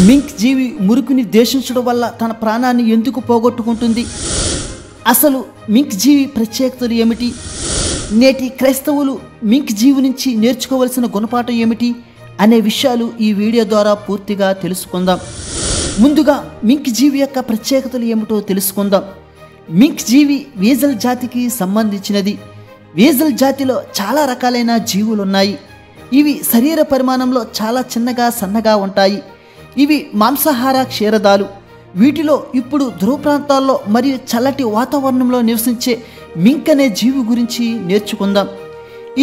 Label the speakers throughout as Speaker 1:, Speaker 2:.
Speaker 1: Mink జీవి మురికిని ద్వేషించడం వల్ల తన ప్రాణాన్ని ఎందుకు పోగొట్టుకుంటుంది? అసలు మింక్ జీవి ప్రత్యేకతలు ఏమిటి? నేటి క్రైస్తవులు మింక్ జీవి నుంచి నేర్చుకోవలసిన గుణపాఠం ఏమిటి అనే విషయాలు ఈ వీడియో ద్వారా పూర్తిగా తెలుసుకుందాం. ముందుగా మింక్ జీవి యొక్క ప్రత్యేకతలు ఏమిటో తెలుసుకుందాం. మింక్ జీవి వీజల్ జాతికి సంబంధించినది. వీజల్ జాతిలో చాలా రకాలైన జీవులు ఉన్నాయి. ఇవి శరీర పరిమాణంలో చాలా చిన్నగా సన్నగా ఉంటాయి. ఇవి మాంసాహార క్షీరదాలు. వీటిలో ఇప్పుడు ధ్రువ ప్రాంతాల్లో మరియు చల్లటి వాతావరణంలో నివసించే మింక్ అనే జీవి గురించి నేర్చుకుందాం.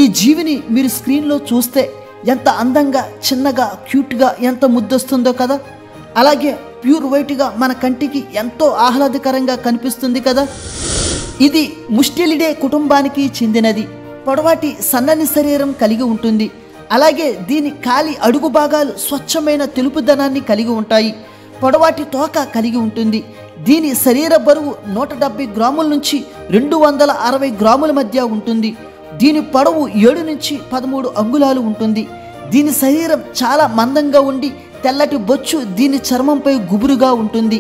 Speaker 1: ఈ జీవిని మీరు స్క్రీన్లో చూస్తే ఎంత అందంగా, చిన్నగా, క్యూట్గా, ఎంత ముద్దొస్తుందో కదా. అలాగే ప్యూర్ వైట్గా మన కంటికి ఎంతో ఆహ్లాదకరంగా కనిపిస్తుంది కదా. ఇది ముస్టెలిడే కుటుంబానికి చెందినది. పొడవాటి సన్నని శరీరం కలిగి ఉంటుంది. అలాగే దీని కాలి అడుగు భాగాలు స్వచ్ఛమైన తెలుపుదనాన్ని కలిగి ఉంటాయి. పొడవాటి తోక కలిగి ఉంటుంది. దీని శరీర బరువు 170 గ్రాముల నుంచి 260 గ్రాముల మధ్య ఉంటుంది. దీని పొడవు 7 నుంచి 13 అంగుళాలు ఉంటుంది. దీని శరీరం చాలా మందంగా ఉండి తెల్లటి బొచ్చు దీని చర్మంపై గుబురుగా ఉంటుంది.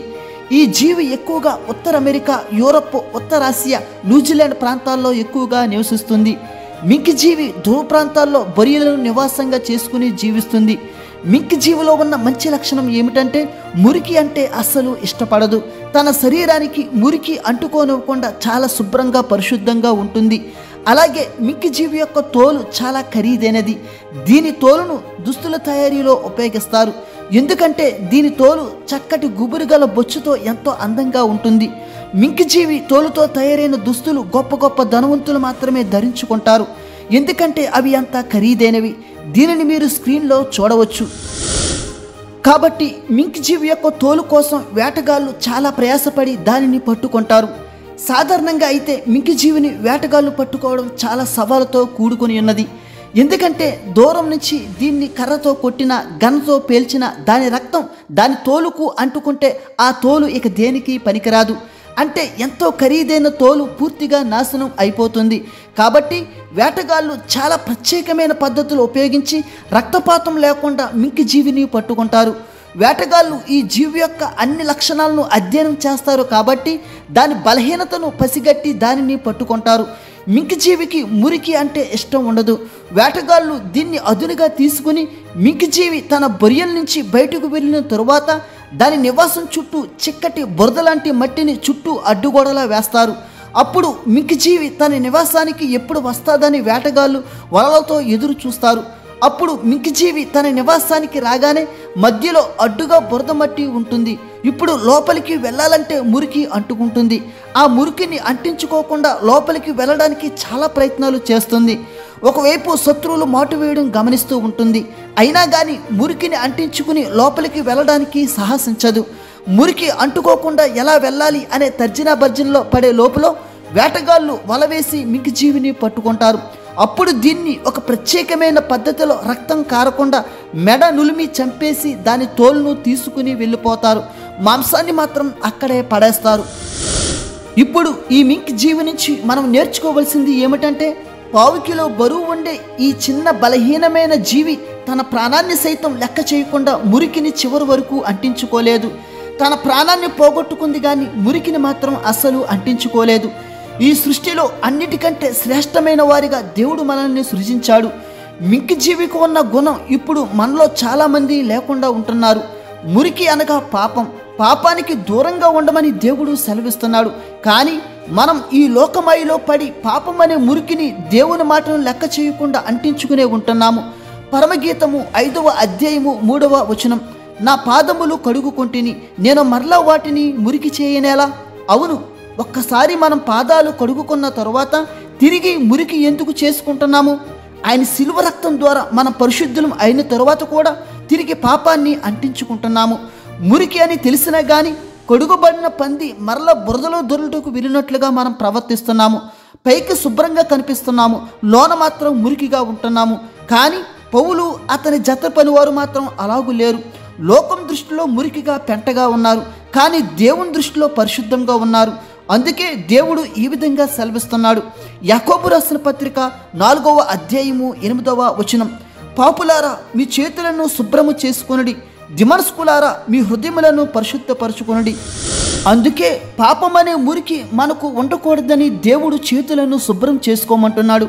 Speaker 1: ఈ జీవి ఎక్కువగా ఉత్తర అమెరికా, యూరప్, ఉత్తరాసియా, న్యూజిలాండ్ ప్రాంతాల్లో ఎక్కువగా నివసిస్తుంది. మింక్ జీవి ధ్రువ ప్రాంతాల్లో బొరియలను నివాసంగా చేసుకుని జీవిస్తుంది. మింక్ జీవిలో ఉన్న మంచి లక్షణం ఏమిటంటే మురికి అంటే అస్సలు ఇష్టపడదు. తన శరీరానికి మురికి అంటుకోనివ్వకుండా చాలా శుభ్రంగా, పరిశుద్ధంగా ఉంటుంది. అలాగే మింక్ జీవి యొక్క తోలు చాలా ఖరీదైనది. దీని తోలును దుస్తుల తయారీలో ఉపయోగిస్తారు. ఎందుకంటే దీని తోలు చక్కటి గుబురుగల బొచ్చుతో ఎంతో అందంగా ఉంటుంది. మింక్ జీవి తోలుతో తయారైన దుస్తులు గొప్ప గొప్ప ధనవంతులు మాత్రమే ధరించుకుంటారు. ఎందుకంటే అవి అంత ఖరీదైనవి. దీనిని మీరు స్క్రీన్లో చూడవచ్చు. కాబట్టి మింక్ జీవి యొక్క తోలు కోసం వేటగాళ్ళు చాలా ప్రయాసపడి దానిని పట్టుకుంటారు. సాధారణంగా అయితే మింక్ జీవిని వేటగాళ్ళు పట్టుకోవడం చాలా సవాలుతో కూడుకొని ఉన్నది. ఎందుకంటే దూరం నుంచి దీన్ని కర్రతో కొట్టిన, గన్తో పేల్చిన దాని రక్తం దాని తోలుకు అంటుకుంటే ఆ తోలు ఇక దేనికి పనికిరాదు. అంటే ఎంతో ఖరీదైన తోలు పూర్తిగా నాశనం అయిపోతుంది. కాబట్టి వేటగాళ్ళు చాలా ప్రత్యేకమైన పద్ధతులు ఉపయోగించి రక్తపాతం లేకుండా మింక్ జీవిని పట్టుకుంటారు. వేటగాళ్ళు ఈ జీవి యొక్క అన్ని లక్షణాలను అధ్యయనం చేస్తారు. కాబట్టి దాని బలహీనతను పసిగట్టి దానిని పట్టుకుంటారు. మింక్ జీవికి మురికి అంటే ఇష్టం ఉండదు. వేటగాళ్ళు దీన్ని అదునుగా తీసుకుని మింక్ జీవి తన బొరియల నుంచి బయటకు వెళ్ళిన తరువాత దాని నివాసం చుట్టూ చిక్కటి బురద లాంటి మట్టిని చుట్టూ అడ్డుగోడలా వేస్తారు. అప్పుడు మింక్ జీవి తన నివాసానికి ఎప్పుడు వస్తాదని వేటగాళ్ళు వలలతో ఎదురు చూస్తారు. అప్పుడు మింక్ జీవి తన నివాసానికి రాగానే మధ్యలో అడ్డుగా బురద మట్టి ఉంటుంది. ఇప్పుడు లోపలికి వెళ్ళాలంటే మురికి అంటుకుంటుంది. ఆ మురికిని అంటించుకోకుండా లోపలికి వెళ్ళడానికి చాలా ప్రయత్నాలు చేస్తుంది. ఒకవైపు శత్రువులు మాటు వేయడం గమనిస్తూ ఉంటుంది. అయినా కానీ మురికిని అంటించుకుని లోపలికి వెళ్ళడానికి సాహసించదు. మురికి అంటుకోకుండా ఎలా వెళ్ళాలి అనే తర్జనా భర్జనలో పడే లోపల వేటగాళ్ళు వల వేసి మింక్ జీవిని పట్టుకుంటారు. అప్పుడు దీన్ని ఒక ప్రత్యేకమైన పద్ధతిలో రక్తం కారకుండా మెడ నులిమి చంపేసి దాని తోలును తీసుకుని వెళ్ళిపోతారు. మాంసాన్ని మాత్రం అక్కడే పడేస్తారు. ఇప్పుడు ఈ మింక్ జీవి నుంచి మనం నేర్చుకోవాల్సింది ఏమిటంటే 1/4 కిలో బరువు ఉండే ఈ చిన్న బలహీనమైన జీవి తన ప్రాణాన్ని సైతం లెక్క చేయకుండా మురికిని చివరి వరకు అంటించుకోలేదు. తన ప్రాణాన్ని పోగొట్టుకుంది కానీ మురికిని మాత్రం అస్సలు అంటించుకోలేదు. ఈ సృష్టిలో అన్నిటికంటే శ్రేష్టమైన వారిగా దేవుడు మనల్ని సృజించాడు. మింక్ జీవికి ఉన్న గుణం ఇప్పుడు మనలో చాలామంది లేకుండా ఉంటున్నారు. మురికి అనగా పాపం. పాపానికి దూరంగా ఉండమని దేవుడు సెలవిస్తున్నాడు. కానీ మనం ఈ లోకమాయలో పడి పాపం అనే మురికిని దేవుని మాటను లెక్క చేయకుండా అంటించుకునే ఉంటున్నాము. పరమగీతము 5వ అధ్యాయము 3వ వచనం, నా పాదములు కడుగుకొంటిని, నేను మరలా వాటిని మురికి చేయనేలా? అవును, ఒక్కసారి మనం పాదాలు కడుగుకున్న తరువాత తిరిగి మురికి ఎందుకు చేసుకుంటున్నాము? ఆయన శిలువ రక్తం ద్వారా మనం పరిశుద్ధులం అయిన తరువాత కూడా తిరిగి పాపాన్ని అంటించుకుంటున్నాము. మురికి అని తెలిసినా కానీ కొడుగుబడిన పంది మరల బురదలో దొరలుటకు వెళ్ళినట్లుగా మనం ప్రవర్తిస్తున్నాము. పైకి శుభ్రంగా కనిపిస్తున్నాము, లోన మాత్రం మురికిగా ఉంటున్నాము. కానీ పౌలు అతని జత పనివారు మాత్రం అలాగూ లేరు. లోకం దృష్టిలో మురికిగా పెంటగా ఉన్నారు, కానీ దేవుని దృష్టిలో పరిశుద్ధంగా ఉన్నారు. అందుకే దేవుడు ఈ విధంగా సెలవిస్తున్నాడు. యాకోబు రాసిన పత్రిక 4వ అధ్యాయము 8వ వచనం, పాపులారా మీ చేతులను శుభ్రము చేసుకొనుడి, దిమనస్కులారా మీ హృదయములను పరిశుద్ధపరచుకొనండి. అందుకే పాపమనే మురికి మనకు ఉండకూడదని దేవుడు చేతులను శుభ్రం చేసుకోమంటున్నాడు.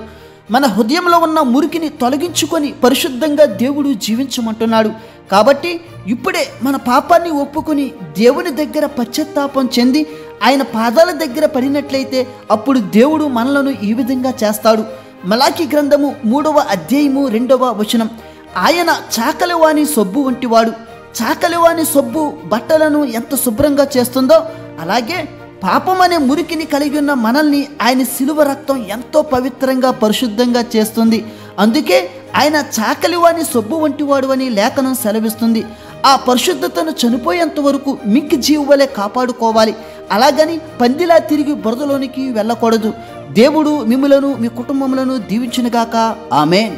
Speaker 1: మన హృదయంలో ఉన్న మురికిని తొలగించుకొని పరిశుద్ధంగా దేవుడు జీవించమంటున్నాడు. కాబట్టి ఇప్పుడే మన పాపాన్ని ఒప్పుకొని దేవుని దగ్గర పశ్చాత్తాపం చెంది ఆయన పాదాల దగ్గర పడినట్లయితే అప్పుడు దేవుడు మనలను ఈ విధంగా చేస్తాడు. మలాకి గ్రంథము 3వ అధ్యాయము 2వ వచనం. ఆయన చాకలివాని సొబ్బు వంటివాడు. చాకలివాని సొబ్బు బట్టలను ఎంత శుభ్రంగా చేస్తుందో అలాగే పాపమనే మురికిని కలిగి ఉన్న మనల్ని ఆయన శిలువ రక్తం ఎంతో పవిత్రంగా పరిశుద్ధంగా చేస్తుంది. అందుకే ఆయన చాకలివాని సొబ్బు వంటివాడు అని లేఖనం సెలవిస్తుంది. ఆ పరిశుద్ధతను చనిపోయేంత వరకు మింకి జీవు వలె కాపాడుకోవాలి. అలాగని పందిలా తిరిగి బురదలోనికి వెళ్ళకూడదు. దేవుడు మిమ్ములను మీ కుటుంబములను దీవించునుగాక. ఆమేన్.